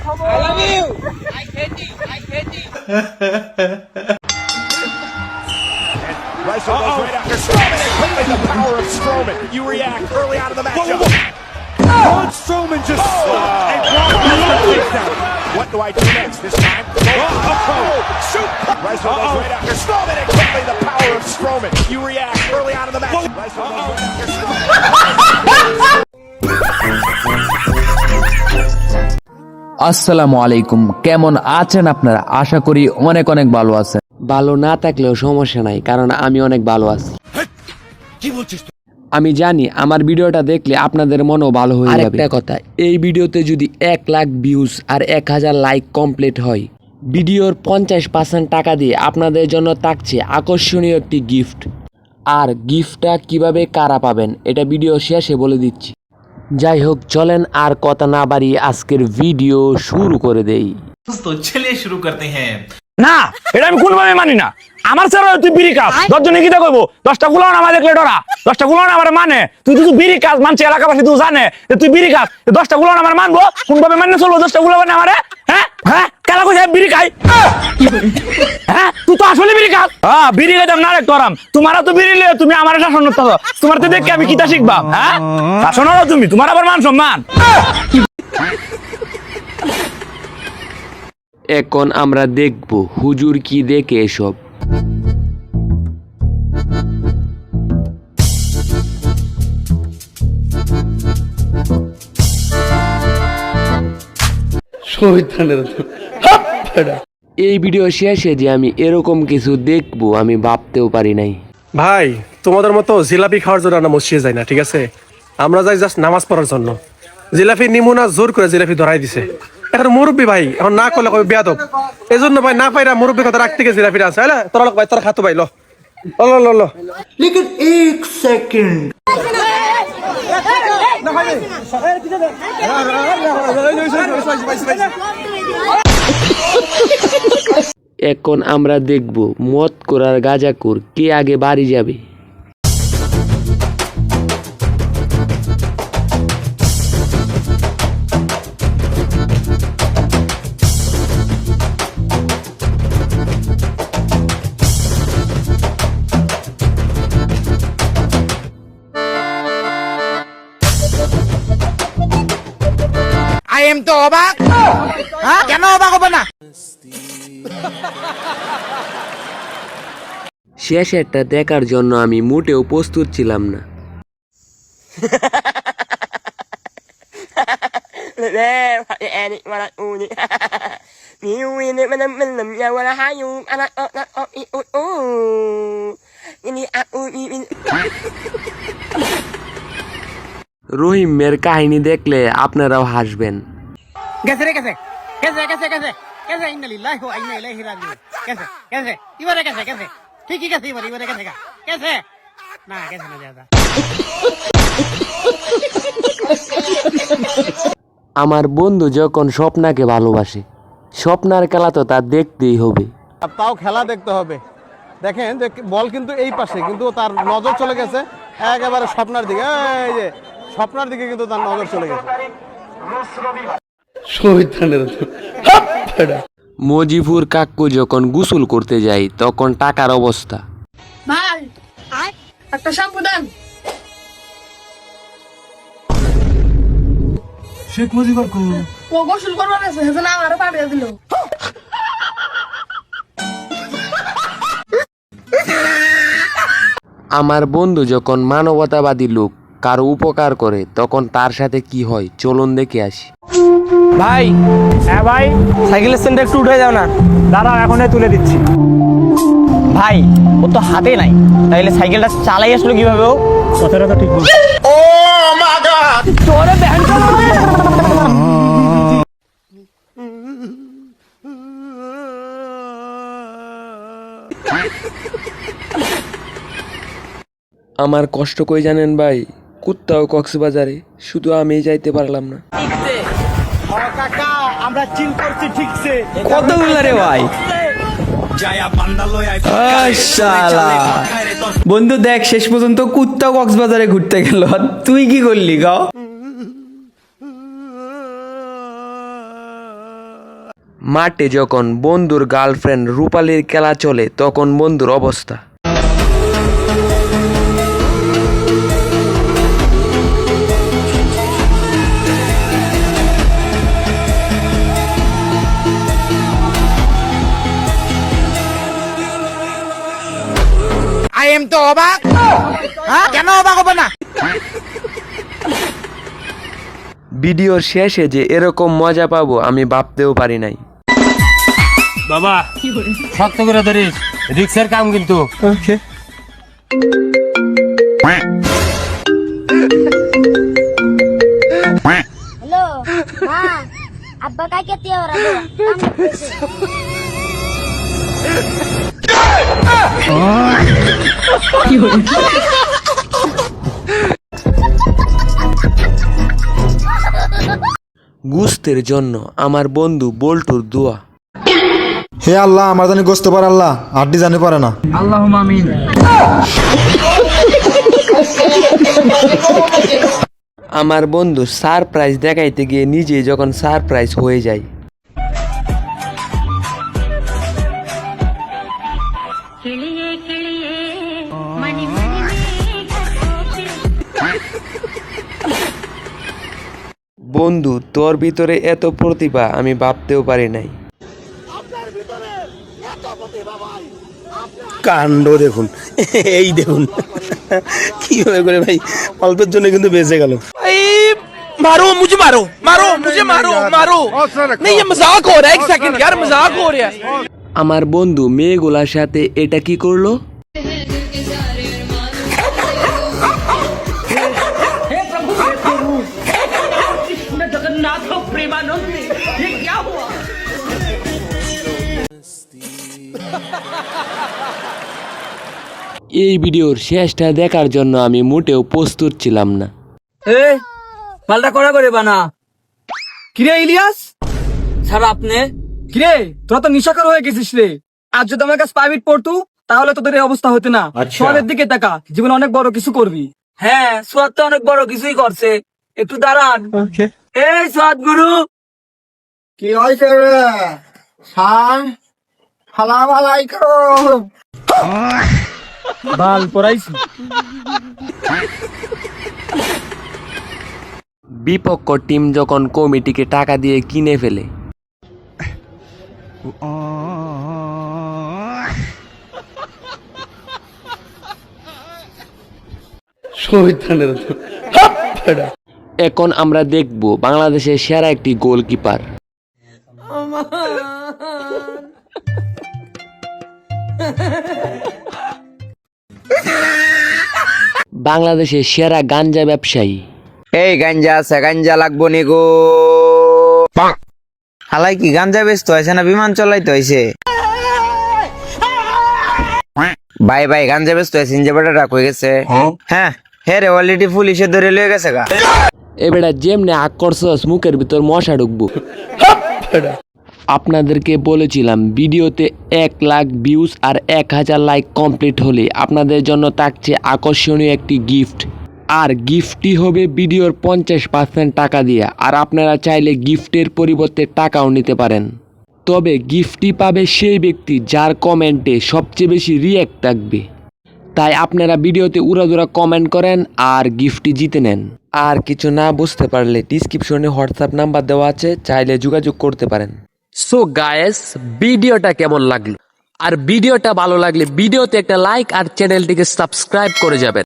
I love you. I hate you. I hate you. Rice goes right after Strowman, and quickly the power of Strowman. You react early on in the matchup. Braun Strowman just and Brock Lesnar takes down. What do I do next? This time, shoot! Rice goes right after Strowman, and quickly the power of Strowman. You react early on in the match. Rice goes right after Strowman. আসসালামু আলাইকুম, কেমন আছেন আপনারা? আশা করি অনেক অনেক ভালো আছেন। ভালো না থাকলেও সমস্যা নাই, কারণ আমি অনেক ভালো আছি। আমি জানি আমার ভিডিওটা দেখলে আপনাদের মনও ভালো হয়ে যাবে। আরেকটা কথা, এই ভিডিওতে যদি 1 লাখ ভিউজ আর 1000 লাইক কমপ্লিট হয়, ভিডিওর 50% টাকা দিয়ে আপনাদের জন্য থাকছে আকর্ষণীয় একটি গিফট। আর গিফটটা কিভাবে কারা পাবেন এটা ভিডিও শেষে বলে দিচ্ছি। যাই হোক, চলেন আর কথা না বাড়িয়ে আজকের ভিডিও শুরু করে দেই। তো চলিয়ে শুরু করতে হ্যাঁ। না, এটা আমি কোনোভাবে মানি না। আমার স্যার তুই বিড়ি কাজ 10 জনে কি করবো? 10টা গুলো না আমার দেখলে ডরা, 10টা গুলো না আমার মানে। তুই বিড়ি কাজ মানছে, এলাকাবাসী তুই জানে যে তুই বিড়ি কাজ। 10টা গুলো না আমার মানবো, কোনভাবে মানলে চলবো? 10টা গুলো মানে আমারে হ্যাঁ হ্যাঁ কেলা কইছে বিড়ি খাই? হ্যাঁ তুই তো আসলে বিড়ি কাজ। হ্যাঁ বিড়ি খাইতাম না রে করাম। তোমারা তো বিড়ি লিয়ে তুমি আমার শাসন করতে হবে। তোমার তো দেখে আমি কিতা শিখবা? হ্যাঁ শাসন হলো তুমি, তোমার আবার মান সম্মান। এখন আমরা দেখব হুজুর কি দেখে এসব। এই ভিডিও শেষে যে আমি এরকম কিছু দেখব আমি ভাবতেও পারি নাই। ভাই তোমাদের মতো জিলাপি খাওয়ার জন্য আমরা মসজিদে যাই না, ঠিক আছে? আমরা যাই জাস্ট নামাজ পড়ার জন্য। জিলাপি নিমুনা জোর করে জিলাপি ধরাই দিছে। এখন মুরব্বী ভাই এখন না করলে কবে বেয়াদব। এই জন্য ভাই না পাইরা মুরব্বী কথা রাখতে গিয়ে জিলাপিটা আছে। হ্যাঁ তোরা ভাই তোরা খাতো ভাই ল ল ল। लेकिन एक सेकंड এখন আমরা দেখব মদ করার গাঁজাখোর কে আগে বাড়ি যাবে। I am তো অবাক। হ্যাঁ কেন অবাক হবে না? শেষেরটা দেখার জন্য আমি মোটেও প্রস্তুত ছিলাম না। রহিমের কাহিনী দেখলে আপনারাও হাসবেন। গেছে রে গেছে গেছে গেছে গেছে গেছে ইন্নালিল্লাহি ওয়া ইন্না ইলাইহি রাজিউন। গেছে গেছে এবারে গেছে গেছে ঠিকই গেছে এবারে গেছে গেছে না গেছে না দাদা। আমার বন্ধু যখন স্বপ্নাকে ভালোবাসে, স্বপ্নার খেলা তো তার দেখতেই হবে। তাও খেলা দেখতে হবে। দেখেন যে বল কিন্তু এই পাশে, কিন্তু তার নজর চলে গেছে একেবারে স্বপ্নার দিকে। এই যে স্বপ্নার দিকে কিন্তু তার নজর চলে গেছে। মজিফুর কাকু যখন গোসল করতে যায় তখন টাকার অবস্থা। ভাই একটা শ্যাম্পু দেন। শেখ মুজিবুর কো ও গোসল করবার আছে, হেজন আমারে পাঠিয়ে দিল। আমার বন্ধু যখন মানবতাবাদী লোক কারো উপকার করে তখন তার সাথে কি হয় চলুন দেখে আসি। ভাই হ্যাঁ ভাই, সাইকেলের স্ট্যান্ডে একটু উঠে যাও না। দাঁড়াও এখনই তুলে দিচ্ছি। ভাই ও তো হাতে নাই, তাইলে সাইকেলটা চালাই আসলো কিভাবে? ও কথাটা তো ঠিক বলছো। ও মাই গড! তোরে ব্যান আমার কষ্ট কই জানেন ভাই? কুত্তাও কক্সবাজারে, শুধু আমি যাইতে পারলাম না। কাকা আমরা চিল করছি ঠিকছে। কতগুলো রে ভাই? বন্ধু দেখ, শেষ পর্যন্ত কুত্তাও কক্সবাজারে ঘুরতে গেল, তুই কি করলি গাও? মাঠে যখন বন্ধুর গার্লফ্রেন্ড রূপালীর খেলা চলে তখন বন্ধুর অবস্থা। আই এম তো অবাক। হ্যাঁ, কেন অবাক হবে না? ভিডিওর শেষে যে এরকম মজা পাবো আমি ভাবতেও পারি নাই। বাবা শক্ত করে ধরিস, রিক্সের কাম কিন্তু। হ্যালো মা, আব্বা কাই কেতে ওরা গুস্তের জন্য আমার বন্ধু বল্টুর দোয়া। হে আল্লাহ, আমার জানি গোস্ত পার আল্লাহ, আড্ডি জানি পারে না। আমার বন্ধু সারপ্রাইজ দেখাইতে গিয়ে নিজে যখন সারপ্রাইজ হয়ে যায়। বন্ধু তোর ভিতরে এত প্রতিভা আমি ভাবতেও পারি নাই। কাণ্ড দেখুন, এই দেখুন কিভাবে করে ভাই অল্পের জন্য কিন্তু বেঁচে গেল। मारो मुझे, मारो मारो मुझे, मारो मारो। नहीं ये मजाक हो रहा है, एक सेकंड यार, मजाक हो रहा है। আমার বন্ধু মেয়েগুলার সাথে এটা কি করলো? এই ভিডিওর শেষটা দেখার জন্য আমি মোটেও প্রস্তুত ছিলাম না। মালটা করা করে বানা। কিরে ইলিয়াস স্যার, আপনি কিরে তোরা তো নিশাকর হয়ে গেছিস রে। আজ যদি আমার কাছে প্রাইভেট পড়তু তাহলে তোদের এই অবস্থা হতো না। সোয়াদের দিকে তাকা, জীবনে অনেক বড় কিছু করবি। হ্যাঁ, সোয়াদ তো অনেক বড় কিছুই করছে। একটু দাঁড়ান। এই সোয়াদ গুরু, কি হয়েছে রে? সালাম আলাইকুম। বাল পড়াইছি। বিপক্ষ টিম যখন কমিটিকে টাকা দিয়ে কিনে ফেলে, এখন আমরা দেখব বাংলাদেশের সেরা একটি গোলকিপার। বাংলাদেশের সেরা গাঞ্জা ব্যবসায়ী। এই গাঞ্জা আছে, গাঞ্জা লাগবো নি গো। হালাই কি গাঞ্জা বেচতে হয়েছে না বিমান চলাইতে হয়েছে? ভাই ভাই গাঞ্জা বেচতে হয়েছে, যে বেটা রাখ হয়ে গেছে। হ্যাঁ হ্যাঁ রে, অলরেডি পুলিশে ধরে লয়ে গেছে গা। এবারে যেমনে আকর্ষস মুখের ভিতর মশা ঢুকবো। আপনাদেরকে বলেছিলাম ভিডিওতে 1 লাখ ভিউজ আর 1000 লাইক কমপ্লিট হলে আপনাদের জন্য থাকছে আকর্ষণীয় একটি গিফট। আর গিফটটি হবে ভিডিওর 50% টাকা দিয়ে। আর আপনারা চাইলে গিফটের পরিবর্তে টাকাও নিতে পারেন। তবে গিফটটি পাবে সেই ব্যক্তি যার কমেন্টে সবচেয়ে বেশি রিঅ্যাক্ট থাকবে। তাই আপনারা ভিডিওতে উড়াদুরা কমেন্ট করেন আর গিফটটি জিতে নেন। আর কিছু না বুঝতে পারলে ডিসক্রিপশনে হোয়াটসঅ্যাপ নাম্বার দেওয়া আছে, চাইলে যোগাযোগ করতে পারেন। সো গায়েস, ভিডিওটা কেমন লাগলো? আর ভিডিওটা ভালো লাগলে ভিডিওতে একটা লাইক আর চ্যানেলটিকে সাবস্ক্রাইব করে যাবেন।